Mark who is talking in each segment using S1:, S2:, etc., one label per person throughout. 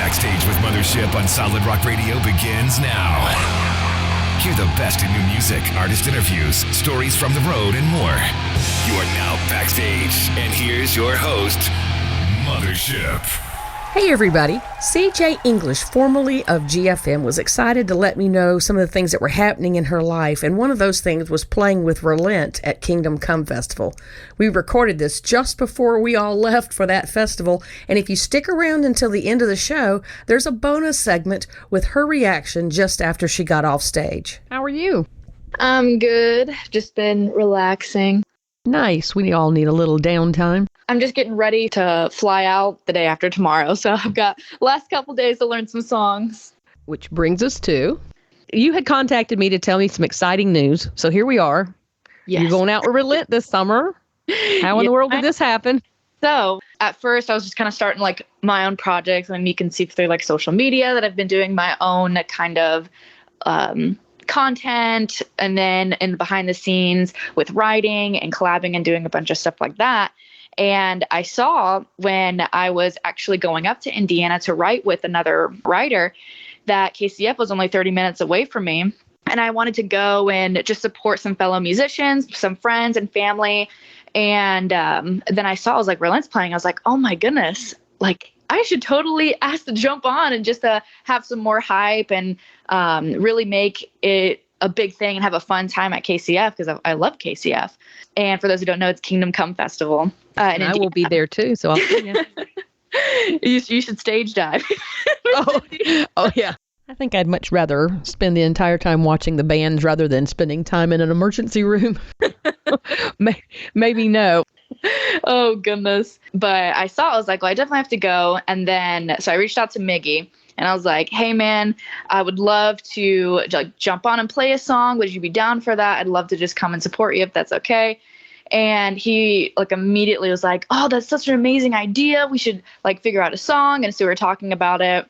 S1: Backstage with Mothership on Solid Rock Radio begins now. Hear the best in new music, artist interviews, stories from the road, and more. You are now backstage, and here's your host, Mothership.
S2: Hey everybody, CJ English, formerly of GFM, was excited to let me know some of the things that were happening in her life, and one of those things was playing with Relent at Kingdom Come Festival. We recorded this just before we all left for that festival, and if you stick around until the end of the show, there's a bonus segment with her reaction just after she got off stage. How are you?
S3: I'm good. Just been relaxing.
S2: Nice. We all need a little downtime.
S3: I'm just getting ready to fly out the day after tomorrow, so I've got last couple days to learn some songs.
S4: Which brings us to, you had contacted me to tell me some exciting news, so here we are.
S3: Yes.
S4: You're going out with Relent this summer. How in the world did this happen?
S3: So at first I was just kind of starting like my own projects, and you can see through like social media that I've been doing my own kind of content, and then in behind the scenes with writing and collabing and doing a bunch of stuff like that. And I saw when I was actually going up to Indiana to write with another writer that KCF was only 30 minutes away from me. And I wanted to go and just support some fellow musicians, some friends and family. And then I was like, Relent's playing. I was like, oh my goodness, like I should totally ask to jump on and just have some more hype and really make it a big thing and have a fun time at KCF, because I love KCF. And for those who don't know, it's Kingdom Come Festival.
S4: And I will be there too, so I'll see you.
S3: You should stage dive.
S4: Oh, yeah. I think I'd much rather spend the entire time watching the bands rather than spending time in an emergency room. Maybe no.
S3: Oh, goodness. But I was like, well, I definitely have to go. And then, so I reached out to Miggy. And I was like, hey, man, I would love to like jump on and play a song. Would you be down for that? I'd love to just come and support you if that's okay. And he like immediately was like, oh, that's such an amazing idea. We should like figure out a song. And so we were talking about it.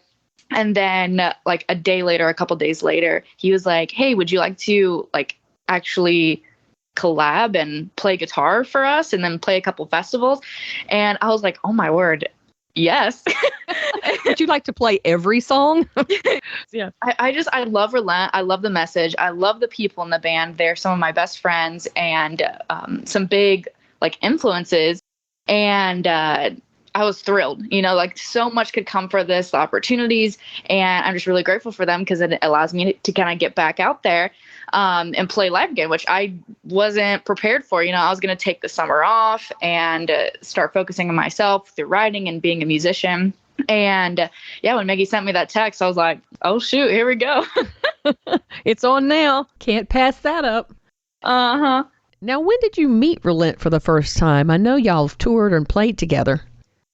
S3: And then like a couple days later, he was like, hey, would you like to like actually collab and play guitar for us and then play a couple festivals? And I was like, oh, my word. Yes.
S4: Would you like to play every song?
S3: Yeah. I love Relent. I love the message. I love the people in the band. They're some of my best friends and some big like influences. And I was thrilled, like so much could come for this, the opportunities. And I'm just really grateful for them because it allows me to kind of get back out there and play live again, which I wasn't prepared for. I was going to take the summer off and start focusing on myself through writing and being a musician. And yeah, when Maggie sent me that text, I was like, oh, shoot, here we go.
S4: It's on now. Can't pass that up.
S3: Uh-huh.
S4: Now, when did you meet Relent for the first time? I know y'all have toured and played together.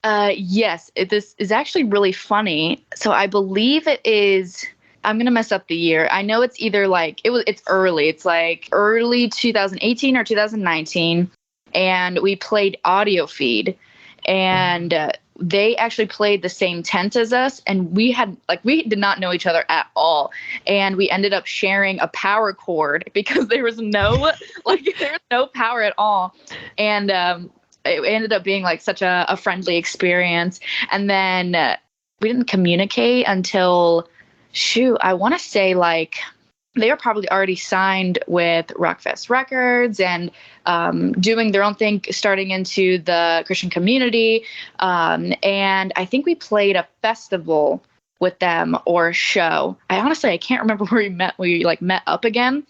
S3: Yes, this is actually really funny. So I believe it is, I'm going to mess up the year. I know it's either like, it's early. It's like early 2018 or 2019. And we played Audio Feed. And they actually played the same tent as us. And we did not know each other at all. And we ended up sharing a power cord because there was no power at all. And it ended up being like such a friendly experience. And then we didn't communicate until, I want to say like they were probably already signed with Rockfest Records and doing their own thing, starting into the Christian community. And I think we played a festival with them or a show. I can't remember where we met. We like met up again.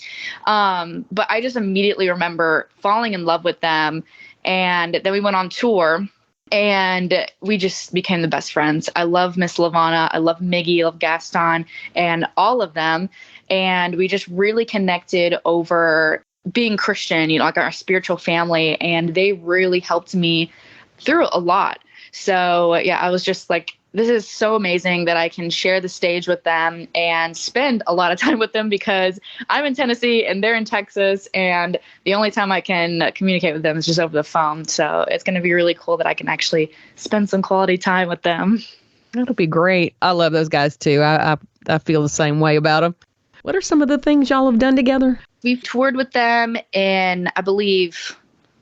S3: But I just immediately remember falling in love with them. And then we went on tour and we just became the best friends. I love Miss Lavana. I love Miggy. I love Gaston and all of them. And we just really connected over being Christian, like our spiritual family. And they really helped me through a lot. So yeah, I was just like, this is so amazing that I can share the stage with them and spend a lot of time with them because I'm in Tennessee and they're in Texas. And the only time I can communicate with them is just over the phone. So it's going to be really cool that I can actually spend some quality time with them.
S4: That'll be great. I love those guys too. I feel the same way about them. What are some of the things y'all have done together?
S3: We've toured with them in, I believe,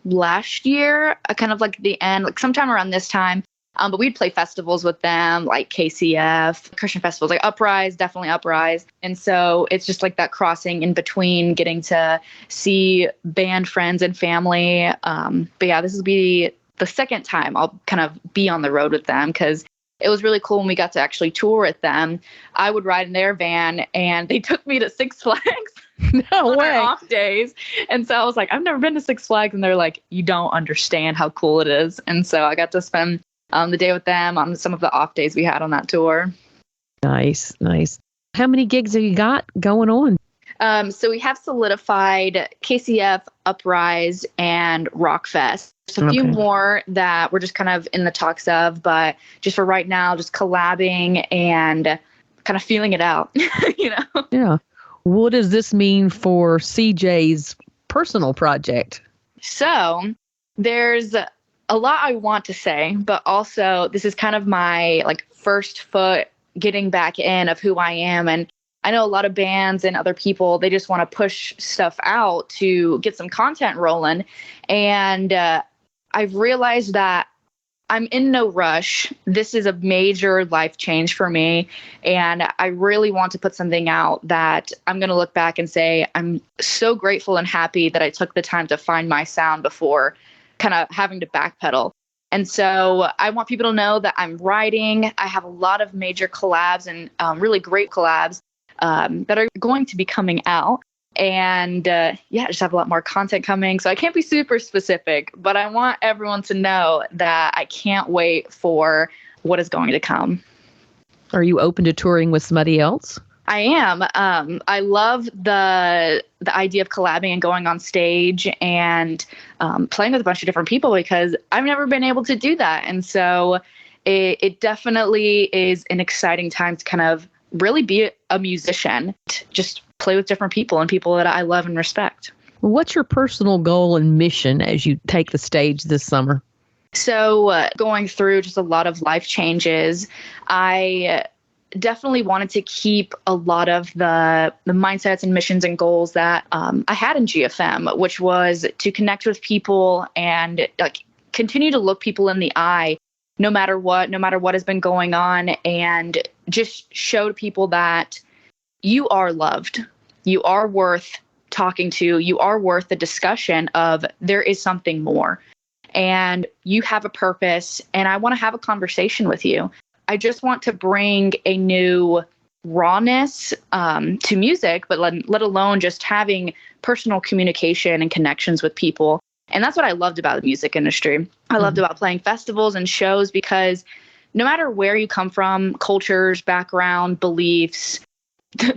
S3: last year, kind of like the end, like sometime around this time. But we'd play festivals with them, like KCF, Christian festivals, like Uprise, definitely Uprise. And so it's just like that crossing in between, getting to see band friends and family. But yeah, this will be the second time I'll kind of be on the road with them, because it was really cool when we got to actually tour with them. I would ride in their van, and they took me to Six Flags.
S4: No
S3: on
S4: way.
S3: our off days. And so I was like, I've never been to Six Flags. And they're like, you don't understand how cool it is. And so I got to spend the day with them on some of the off days we had on that tour.
S4: Nice. How many gigs have you got going on?
S3: So we have solidified KCF, Uprise, and Rockfest. There's a few more that we're just kind of in the talks of, but just for right now, just collabing and kind of feeling it out,
S4: Yeah. What does this mean for CJ's personal project?
S3: So there's a lot I want to say, but also this is kind of my first foot getting back in of who I am. And I know a lot of bands and other people, they just want to push stuff out to get some content rolling. And I've realized that I'm in no rush. This is a major life change for me. And I really want to put something out that I'm going to look back and say, I'm so grateful and happy that I took the time to find my sound before kind of having to backpedal. And so I want people to know that I'm writing. I have a lot of major collabs and really great collabs that are going to be coming out. And I just have a lot more content coming. So I can't be super specific, but I want everyone to know that I can't wait for what is going to come.
S4: Are you open to touring with somebody else?
S3: I am. I love the idea of collabing and going on stage and playing with a bunch of different people, because I've never been able to do that. And so it definitely is an exciting time to kind of really be a musician, just play with different people and people that I love and respect.
S4: What's your personal goal and mission as you take the stage this summer?
S3: So going through just a lot of life changes, I definitely wanted to keep a lot of the mindsets and missions and goals that I had in GFM, which was to connect with people and continue to look people in the eye, no matter what has been going on, and just show to people that you are loved, you are worth talking to, you are worth the discussion of there is something more, and you have a purpose, and I want to have a conversation with you. I just want to bring a new rawness to music, but let alone just having personal communication and connections with people. And that's what I loved about the music industry. I loved about playing festivals and shows, because no matter where you come from, cultures, background, beliefs,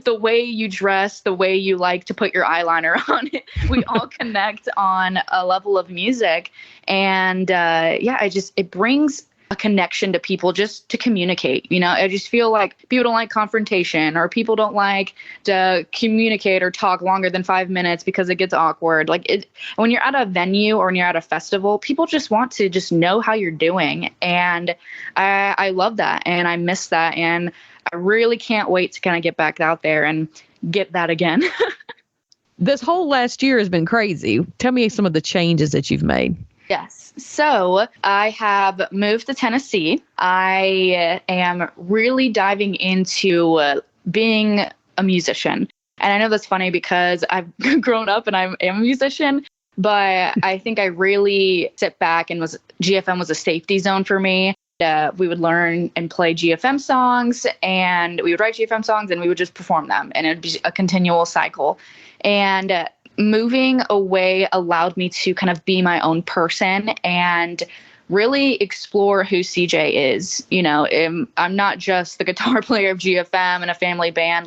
S3: the way you dress, the way you like to put your eyeliner on, we all connect on a level of music. And it brings a connection to people just to communicate. I just feel like people don't like confrontation, or people don't like to communicate or talk longer than 5 minutes because it gets awkward. When you're at a venue or when you're at a festival, people just want to just know how you're doing. And I love that, and I miss that. And I really can't wait to kind of get back out there and get that again.
S4: This whole last year has been crazy. Tell me some of the changes that you've made.
S3: Yes. So I have moved to Tennessee. I am really diving into being a musician. And I know that's funny because I've grown up and I am a musician, but I think I really sit back and GFM was a safety zone for me. We would learn and play GFM songs, and we would write GFM songs, and we would just perform them. And it'd be a continual cycle. And moving away allowed me to kind of be my own person and really explore who CJ is. I'm not just the guitar player of GFM and a family band.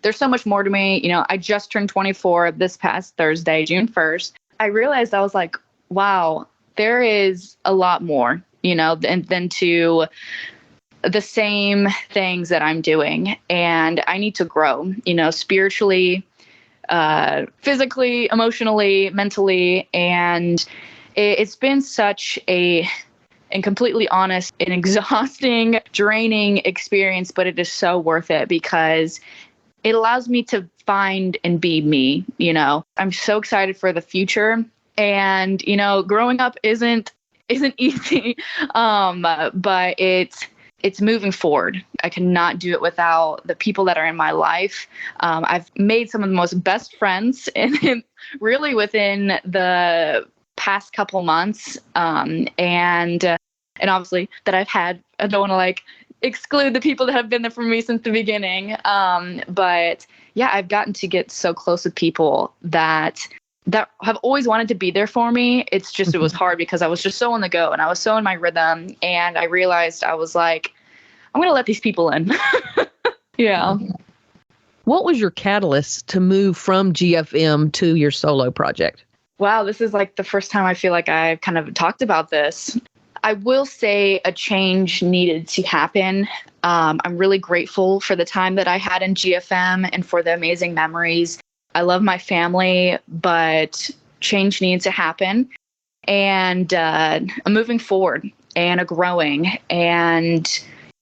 S3: There's so much more to me. I just turned 24 this past Thursday, June 1st. I realized I was like, wow, there is a lot more, than to the same things that I'm doing. And I need to grow, spiritually, physically, emotionally, mentally. And it's been such and completely honest, an exhausting, draining experience, but it is so worth it because it allows me to find and be me. I'm so excited for the future. And, growing up isn't isn't easy. But it's moving forward. I cannot do it without the people that are in my life. I've made some of the most best friends really within the past couple months. And obviously that I've had, I don't want to like exclude the people that have been there for me since the beginning. But yeah, I've gotten to get so close with people that have always wanted to be there for me. It's just, it was hard because I was just so on the go and I was so in my rhythm. And I realized I was like, I'm going to let these people in. Yeah.
S4: What was your catalyst to move from GFM to your solo project?
S3: Wow, this is like the first time I feel like I've kind of talked about this. I will say a change needed to happen. I'm really grateful for the time that I had in GFM and for the amazing memories. I love my family, but change needs to happen. And I'm moving forward and growing. And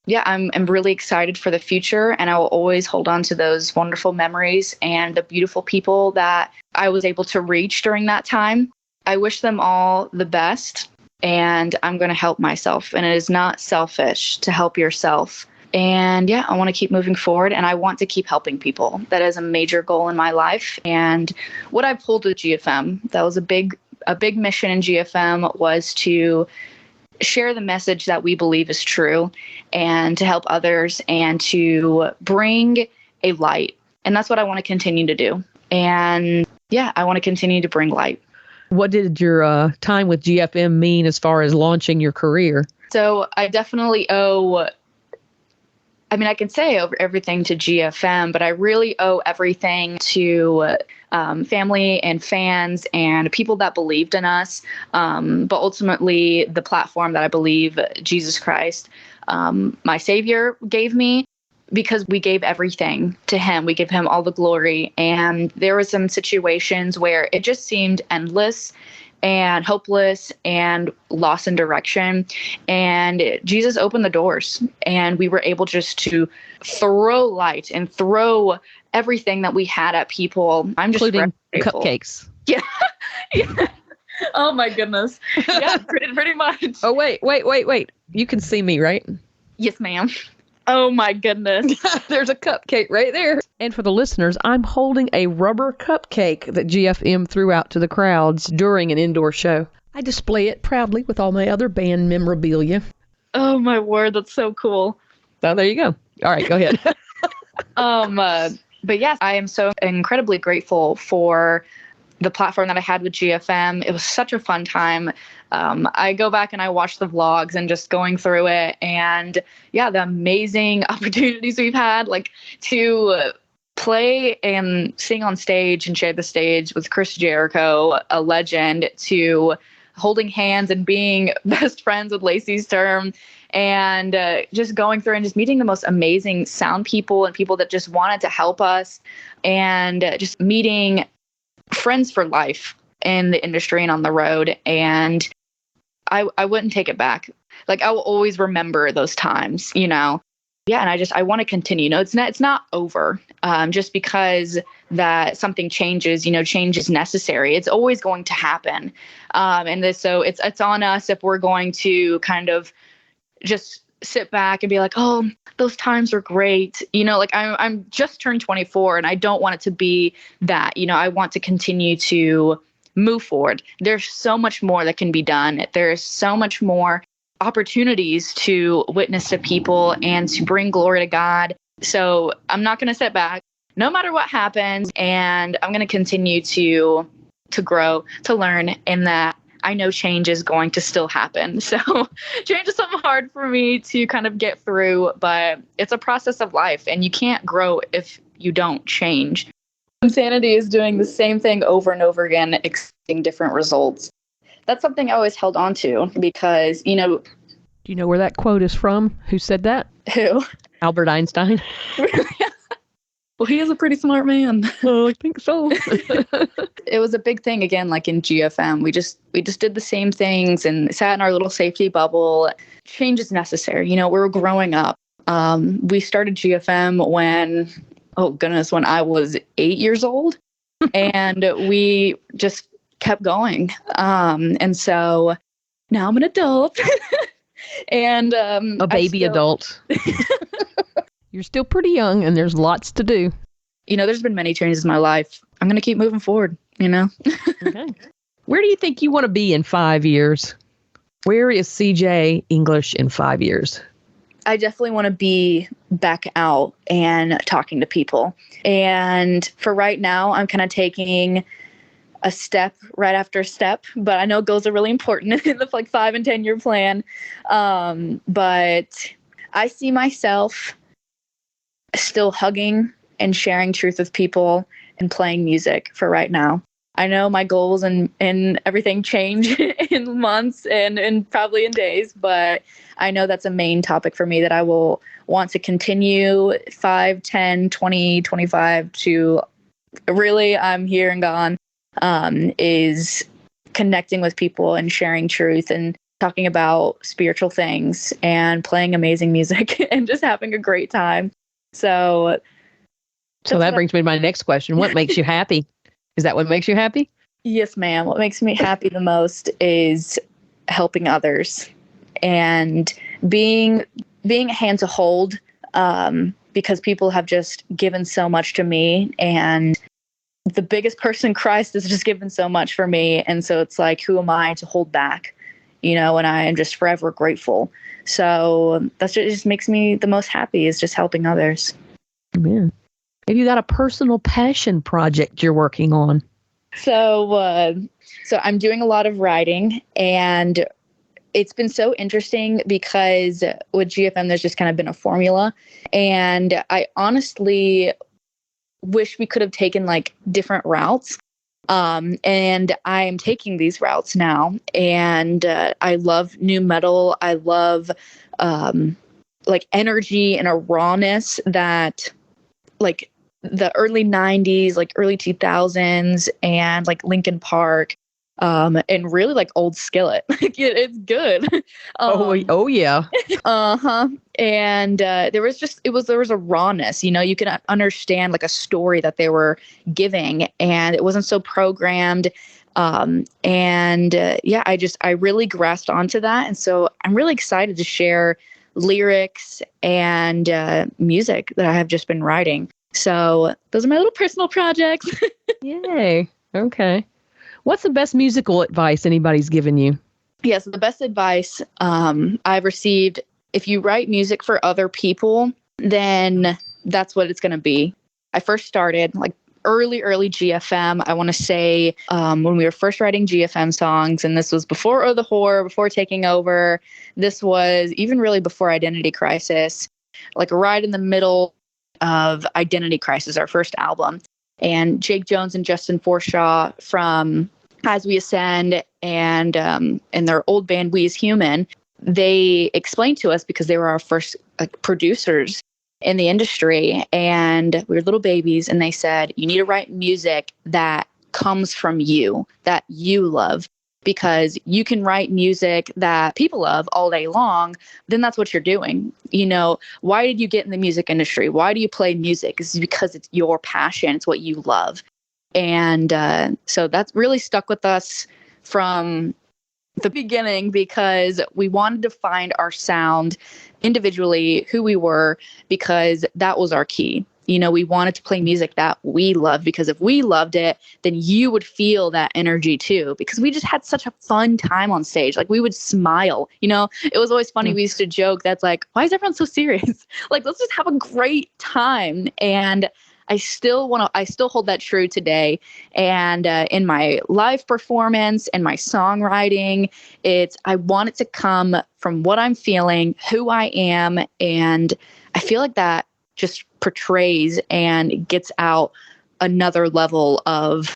S3: yeah, I'm really excited for the future. And I will always hold on to those wonderful memories and the beautiful people that I was able to reach during that time. I wish them all the best. And I'm going to help myself. And it is not selfish to help yourself. And yeah, I want to keep moving forward and I want to keep helping people. That is a major goal in my life. And what I pulled with GFM, that was a big mission in GFM, was to share the message that we believe is true and to help others and to bring a light. And that's what I want to continue to do. And yeah, I want to continue to bring light.
S4: What did your time with GFM mean as far as launching your career?
S3: So I definitely owe, I mean, I can say everything to GFM, but I really owe everything to family and fans and people that believed in us. But ultimately, the platform that I believe Jesus Christ, my Savior, gave me, because we gave everything to him. We gave him all the glory. And there were some situations where it just seemed endless and hopeless and lost in direction. And Jesus opened the doors and we were able just to throw light and throw everything that we had at people. I'm just
S4: including
S3: grateful.
S4: Cupcakes.
S3: Yeah. Yeah. Oh my goodness. Yeah, pretty much.
S4: Oh, wait. You can see me, right?
S3: Yes, ma'am. Oh my goodness.
S4: There's a cupcake right there. And for the listeners, I'm holding a rubber cupcake that GFM threw out to the crowds during an indoor show. I display it proudly with all my other band memorabilia.
S3: Oh my word, that's so cool.
S4: So there you go. All right, go ahead.
S3: But yes, I am so incredibly grateful for the platform that I had with GFM. It was such a fun time. I go back and I watch the vlogs and just going through it, and yeah, the amazing opportunities we've had, like to play and sing on stage and share the stage with Chris Jericho, a legend, to holding hands and being best friends with Lacey's Term, and just going through and just meeting the most amazing sound people and people that just wanted to help us, and just meeting friends for life in the industry and on the road. And I wouldn't take it back. Like, I will always remember those times, you know? Yeah. And I want to continue. You know, it's not over just because that something changes, you know, change is necessary. It's always going to happen. So it's on us if we're going to kind of just sit back and be like, oh, those times are great. You know, like I'm just turned 24 and I don't want it to be that. You know, I want to continue to move forward. There's so much more that can be done. There's so much more opportunities to witness to people and to bring glory to God. So I'm not going to sit back no matter what happens. And I'm going to continue to grow, to learn, and that I know change is going to still happen. So change is something hard for me to kind of get through, but it's a process of life and you can't grow if you don't change. Insanity is doing the same thing over and over again, expecting different results. That's something I always held on to because, you know.
S4: Do you know where that quote is from? Who said that?
S3: Who?
S4: Albert Einstein.
S3: Well, he is a pretty smart man.
S4: Oh, I think so.
S3: It was a big thing again, like in GFM. We just did the same things and sat in our little safety bubble. Change is necessary. You know, we were growing up. We started GFM when I was 8 years old, and we just kept going. And so now I'm an adult. And
S4: a baby adult. You're still pretty young and there's lots to do.
S3: There's been many changes in my life. I'm going to keep moving forward,
S4: Okay. Where do you think you want to be in 5 years? Where is CJ English in 5 years?
S3: I definitely want to be back out and talking to people. And for right now, I'm kind of taking a step right after step, but I know goals are really important in the 5 and 10 year plan. But I see myself still hugging and sharing truth with people and playing music for right now. I know my goals and everything change in months and probably in days, but I know that's a main topic for me that I will want to continue 5, 10, 20, 25 to really I'm here and gone, is connecting with people and sharing truth and talking about spiritual things and playing amazing music and just having a great time. So
S4: that brings me to my next question. What makes you happy? Is that what makes you happy?
S3: Yes, ma'am. What makes me happy the most is helping others and being a hand to hold, because people have just given so much to me, and the biggest person, Christ, has just given so much for me. And so it's like, who am I to hold back? And I am just forever grateful. So that's what just makes me the most happy, is just helping others.
S4: Amen. Have you got a personal passion project you're working on?
S3: So I'm doing a lot of writing, and it's been so interesting because with GFM, there's just kind of been a formula. And I honestly wish we could have taken different routes. And I'm taking these routes now. And I love new metal. I love energy and a rawness that the early 90s, early 2000s, and Linkin Park, and really old Skillet. It's good.
S4: Oh yeah.
S3: And there was a rawness, you could understand a story that they were giving, and it wasn't so programmed. I really grasped onto that. And so I'm really excited to share lyrics and music that I have just been writing. So those are my little personal projects.
S4: Yay. Okay. What's the best musical advice anybody's given you?
S3: Yes, the best advice I've received, if you write music for other people, then that's what it's going to be. I first started early GFM. I want to say when we were first writing GFM songs, and this was before Oh the Whore, before Taking Over. This was even really before Identity Crisis, right in the middle of Identity Crisis, our first album. And Jake Jones and Justin Forshaw from As We Ascend and their old band We As Human, they explained to us, because they were our first producers in the industry, and we were little babies, and they said, you need to write music that comes from you, that you love. Because you can write music that people love all day long, then that's what you're doing. Why did you get in the music industry? Why do you play music? It's because it's your passion. It's what you love. And so that's really stuck with us from the beginning, because we wanted to find our sound individually, who we were, because that was our key. We wanted to play music that we loved, because if we loved it, then you would feel that energy too, because we just had such a fun time on stage. We would smile, it was always funny. We used to joke that's why is everyone so serious? Let's just have a great time. And I still hold that true today. And in my live performance and my songwriting, I want it to come from what I'm feeling, who I am. And I feel like that just portrays and gets out another level of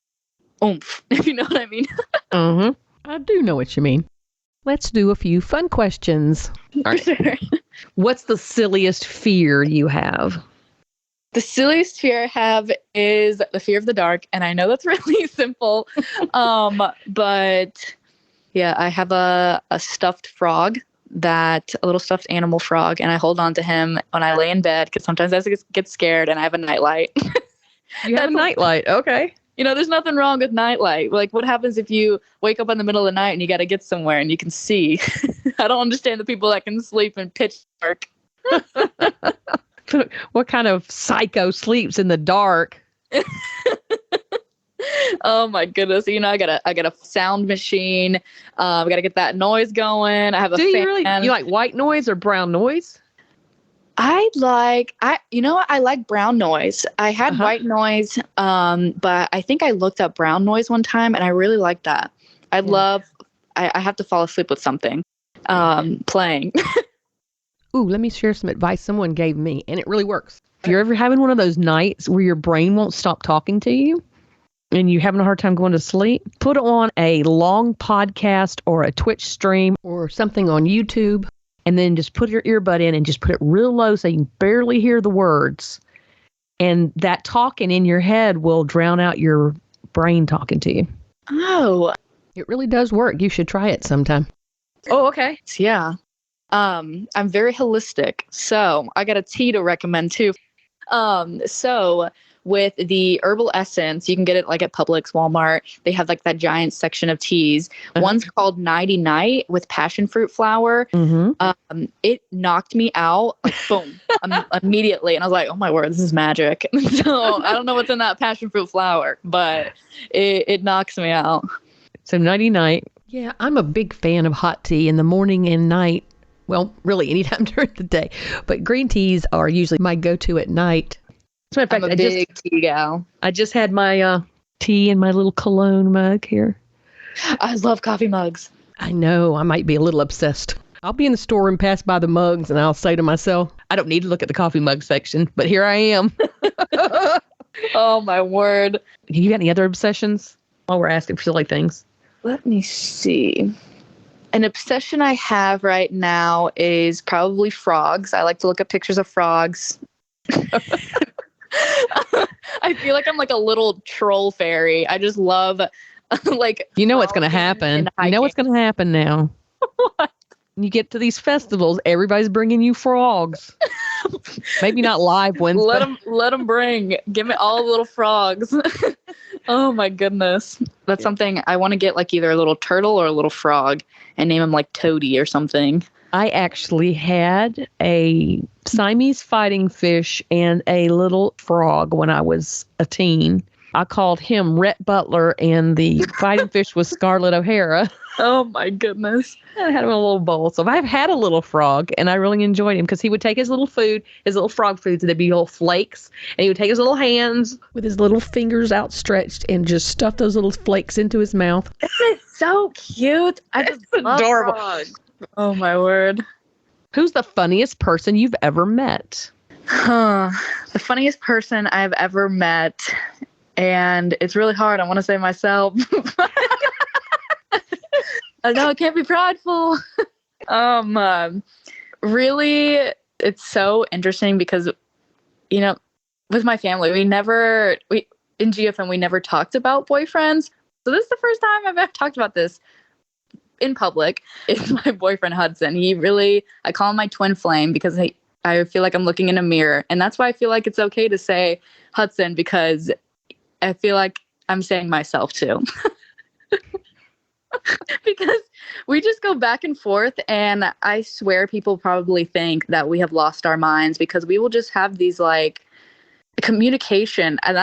S3: oomph, if you know what I mean.
S4: Mm-hmm. I do know what you mean. Let's do a few fun questions. All right.
S3: Sure.
S4: What's the silliest fear you have?
S3: The silliest fear I have is the fear of the dark. And I know that's really simple. But yeah, I have a stuffed frog, a little stuffed animal frog, and I hold on to him when I lay in bed, because sometimes I get scared, and I have a nightlight.
S4: You have a nightlight. Okay.
S3: there's nothing wrong with nightlight. Like, what happens if you wake up in the middle of the night and you got to get somewhere and you can see? I don't understand the people that can sleep in pitch dark.
S4: What kind of psycho sleeps in the dark?
S3: Oh my goodness! I got a sound machine. I got to get that noise going. I have a fan.
S4: You like white noise or brown noise?
S3: I like brown noise. I had white noise, but I think I looked up brown noise one time, and I really like that. I have to fall asleep with something playing.
S4: Ooh, let me share some advice someone gave me, and it really works. If you're ever having one of those nights where your brain won't stop talking to you, and you're having a hard time going to sleep, put on a long podcast or a Twitch stream or something on YouTube, and then just put your earbud in and just put it real low so you can barely hear the words. And that talking in your head will drown out your brain talking to you.
S3: Oh.
S4: It really does work. You should try it sometime.
S3: Oh, okay. Yeah. I'm very holistic, so I got a tea to recommend too. So with the herbal essence, you can get it like at Publix, Walmart. They have like that giant section of teas. One's called Nighty Night with passion fruit flower. It knocked me out, like, boom, immediately. And I was like, oh my word, this is magic. So I don't know what's in that passion fruit flower, but it knocks me out.
S4: So Nighty Night. Yeah, I'm a big fan of hot tea in the morning and night. Well, really anytime during the day. But green teas are usually my go-to at night. As a matter of fact,
S3: I'm a big tea gal.
S4: I just had my tea in my little cologne mug here.
S3: I love coffee mugs.
S4: I know. I might be a little obsessed. I'll be in the store and pass by the mugs, and I'll say to myself, I don't need to look at the coffee mug section, but here I am.
S3: Oh, my word.
S4: You got any other obsessions while we're asking for silly things?
S3: Let me see. An obsession I have right now is probably frogs. I like to look at pictures of frogs. I feel like I'm like a little troll fairy. I just love like.
S4: You know what's going to happen. You know what's going to happen now.
S3: What?
S4: When you get to these festivals, everybody's bringing you frogs. Maybe not live ones.
S3: Let them bring. Give me all the little frogs. Oh my goodness. That's something I want to get, like either a little turtle or a little frog and name him like Toady or something.
S4: I actually had a Siamese fighting fish and a little frog when I was a teen. I called him Rhett Butler, and the fighting fish was Scarlett O'Hara.
S3: Oh my goodness.
S4: I had him in a little bowl. So I've had a little frog, and I really enjoyed him because he would take his little food, his little frog food, so there'd be little flakes, and he would take his little hands with his little fingers outstretched and just stuff those little flakes into his mouth.
S3: This is so cute. I just love
S4: adorable.
S3: Frogs. Oh my word.
S4: Who's the funniest person you've ever met?
S3: The funniest person I've ever met, and it's really hard. I want to say myself. I know I can't be prideful. Really, it's so interesting because, with my family, in GFM, we never talked about boyfriends. So this is the first time I've ever talked about this in public. It's my boyfriend, Hudson. I call him my twin flame because I feel like I'm looking in a mirror. And that's why I feel like it's okay to say Hudson, because I feel like I'm saying myself too. Because we just go back and forth, and I swear people probably think that we have lost our minds because we will just have these like communication, and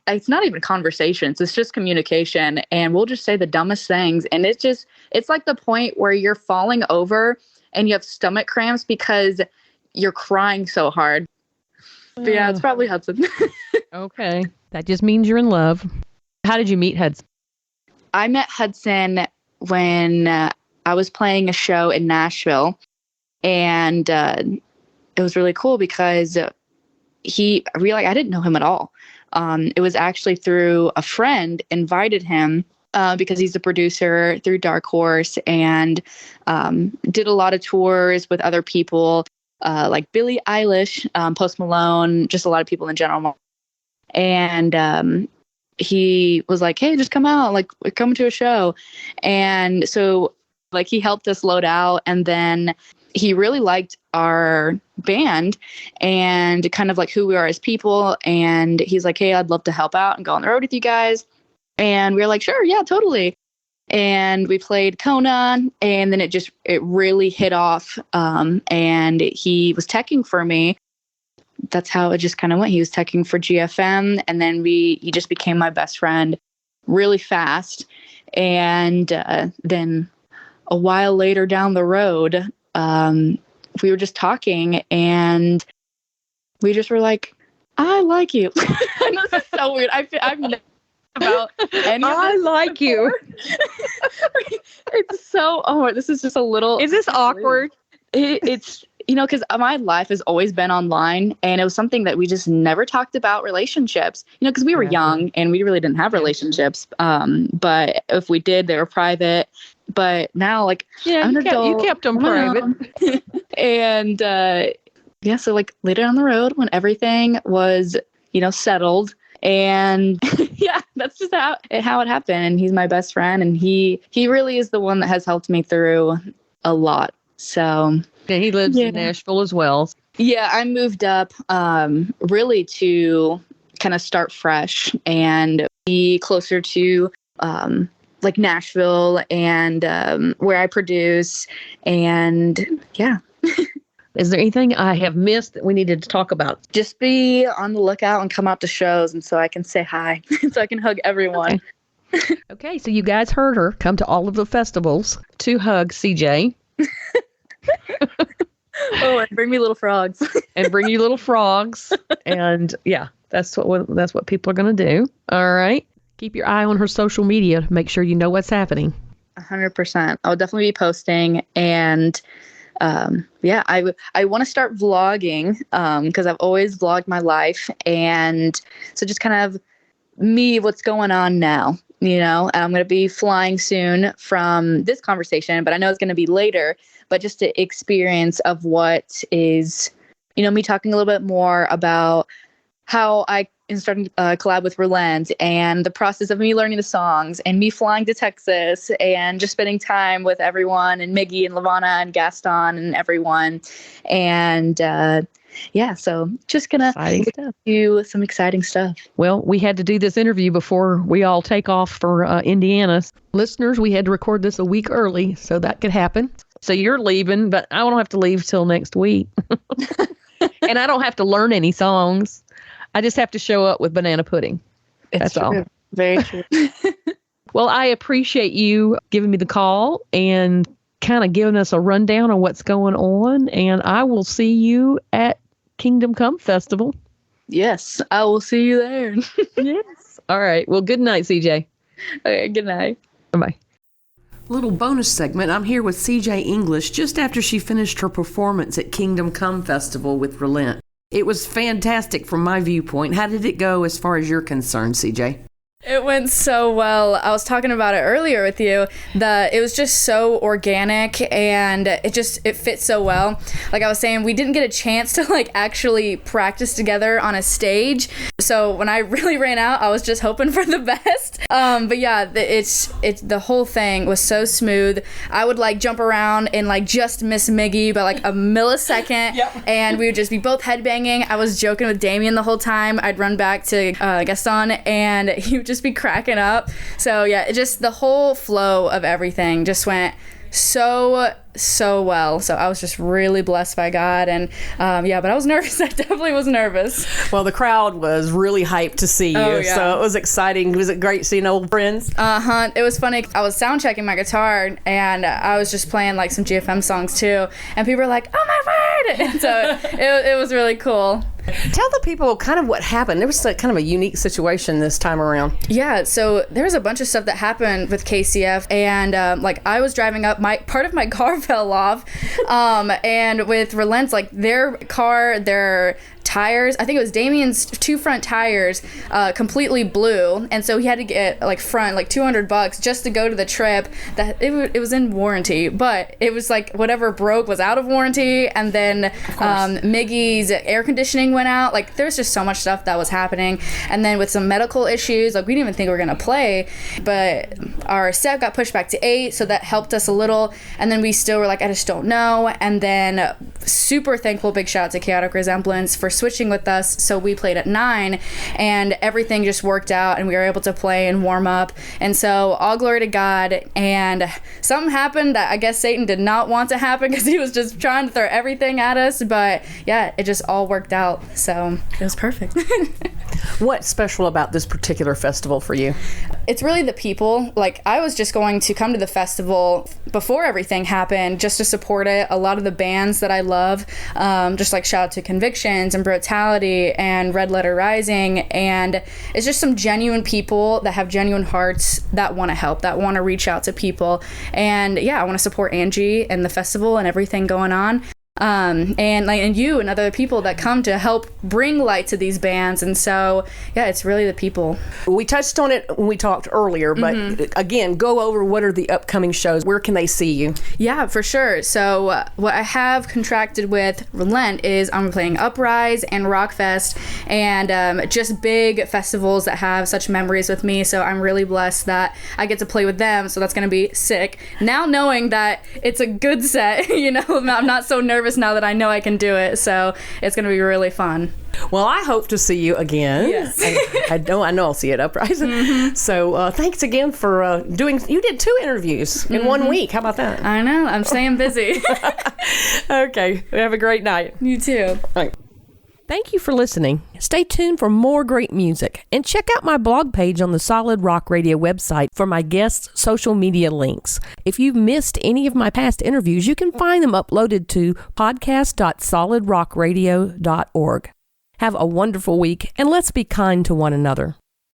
S3: it's not even conversations, it's just communication, and we'll just say the dumbest things, and it's like the point where you're falling over and you have stomach cramps because you're crying so hard. But yeah, it's probably Hudson.
S4: Okay, that just means you're in love. How did you meet Hudson?
S3: I met Hudson when I was playing a show in Nashville, and it was really cool because I didn't know him at all. It was actually through a friend invited him because he's a producer through Dark Horse, and did a lot of tours with other people like Billie Eilish, Post Malone, just a lot of people in general. And he was like, hey, just come out, like we're coming to a show. And so like he helped us load out, and then he really liked our band and kind of like who we are as people. And he's like, hey, I'd love to help out and go on the road with you guys. And we were like, sure, yeah, totally. And we played Kona, and then it really hit off. And he was teching for me. That's how it just kind of went. He was teching for GFM, and then he just became my best friend really fast. And then a while later down the road, we were just talking, and we just were like, I like you. I know this is so weird. I've never about any of
S4: I
S3: this
S4: like
S3: before.
S4: you.
S3: It's so, this is just a little.
S4: Is this awkward?
S3: It's, because my life has always been online, and it was something that we just never talked about relationships, because we were young and we really didn't have relationships. But if we did, they were private. But now, like, I'm an adult.
S4: You kept them private.
S3: And so like later down the road, when everything was, settled, and that's just how it happened. And he's my best friend, and he really is the one that has helped me through a lot. So
S4: and he lives in Nashville as well.
S3: Yeah, I moved up really to kind of start fresh and be closer to like Nashville and where I produce. And
S4: Is there anything I have missed that we needed to talk about?
S3: Just be on the lookout and come out to shows, and so I can say hi, so I can hug everyone.
S4: Okay, so you guys heard her. Come to all of the festivals to hug CJ.
S3: And bring me little frogs.
S4: And bring you little frogs. And that's what people are going to do. All right. Keep your eye on her social media to make sure you know what's happening.
S3: 100%. I'll definitely be posting, and I want to start vlogging because I've always vlogged my life, and so just kind of what's going on now. And I'm going to be flying soon from this conversation, but I know it's going to be later. But just the experience of what is, me talking a little bit more about how I starting to collab with Relent, and the process of me learning the songs, and me flying to Texas, and just spending time with everyone, and Miggy and Lavana and Gaston and everyone. And so just gonna do some exciting stuff.
S4: Well, we had to do this interview before we all take off for Indiana. Listeners, we had to record this a week early so that could happen. So you're leaving, but I don't have to leave till next week. And I don't have to learn any songs. I just have to show up with banana pudding. That's
S3: true.
S4: all.
S3: Very true.
S4: Well, I appreciate you giving me the call and kind of giving us a rundown on what's going on. And I will see you at Kingdom Come Festival.
S3: Yes, I will see you there.
S4: Yes. All right. Well, good night, CJ.
S3: Okay, good night.
S4: Bye-bye.
S2: Little bonus segment. I'm here with CJ English just after she finished her performance at Kingdom Come Festival with Relent. It was fantastic from my viewpoint. How did it go as far as you're concerned, CJ?
S5: It went so well. I was talking about it earlier with you, that it was just so organic, and it fit so well. Like I was saying, we didn't get a chance to actually practice together on a stage. So when I really ran out, I was just hoping for the best. But yeah, the whole thing was so smooth. I would jump around and just miss Miggy by a millisecond. Yep. And we would just be both headbanging. I was joking with Damien the whole time. I'd run back to Gaston, and he would just be cracking up. So yeah, the whole flow of everything just went so well. So I was just really blessed by God. And but I was nervous. I definitely was nervous.
S2: Well, the crowd was really hyped to see you.
S5: Oh, yeah.
S2: So it was exciting. Was it great seeing old friends?
S5: It was funny. I was sound checking my guitar, and I was just playing some GFM songs too, and people were like, oh my word. And so it was really cool.
S2: Tell the people kind of what happened. There was kind of a unique situation this time around.
S5: Yeah, so there was a bunch of stuff that happened with KCF, and I was driving up, part of my car fell off, and with Relent's, their tires, I think it was Damien's 2 front tires, completely blew, and so he had to get front $200 just to go to the trip. That it was in warranty, but it was whatever broke was out of warranty, and then Miggy's air conditioning went out. There's just so much stuff that was happening, and then with some medical issues, we didn't even think we were gonna play, but our set got pushed back to 8, so that helped us a little, and then we still were I just don't know. And then super thankful, big shout out to Chaotic Resemblance for switching switching with us, so we played at 9, and everything just worked out, and we were able to play and warm up. And so all glory to God. And something happened that I guess Satan did not want to happen, because he was just trying to throw everything at us. But yeah, it just all worked out. So it was perfect.
S2: What's special about this particular festival for you?
S5: It's really the people. Like, I was just going to come to the festival before everything happened just to support it. A lot of the bands that I love, just like shout out to Convictions and Brutality and Red Letter Rising. And it's just some genuine people that have genuine hearts that want to help, that want to reach out to people. And yeah, I want to support Angie and the festival and everything going on. And you and other people that come to help bring light to these bands. And so, yeah, it's really the people.
S2: We touched on it when we talked earlier, but again, go over what are the upcoming shows. Where can they see you?
S5: Yeah, for sure. So what I have contracted with Relent is I'm playing Uprise and Rockfest, and just big festivals that have such memories with me. So I'm really blessed that I get to play with them. So that's going to be sick. Now knowing that it's a good set, I'm not so nervous now that I know I can do it, so it's going to be really fun.
S2: Well, I hope to see you again.
S5: Yes.
S2: I know I'll see it Uprising. So thanks again for you did 2 interviews in 1 week. How about that?
S5: I know. I'm staying busy.
S2: Okay. Have a great night.
S5: You too.
S2: Right. Thank you for listening. Stay tuned for more great music, and check out my blog page on the Solid Rock Radio website for my guests' social media links. If you've missed any of my past interviews, you can find them uploaded to podcast.solidrockradio.org. Have a wonderful week, and let's be kind to one another.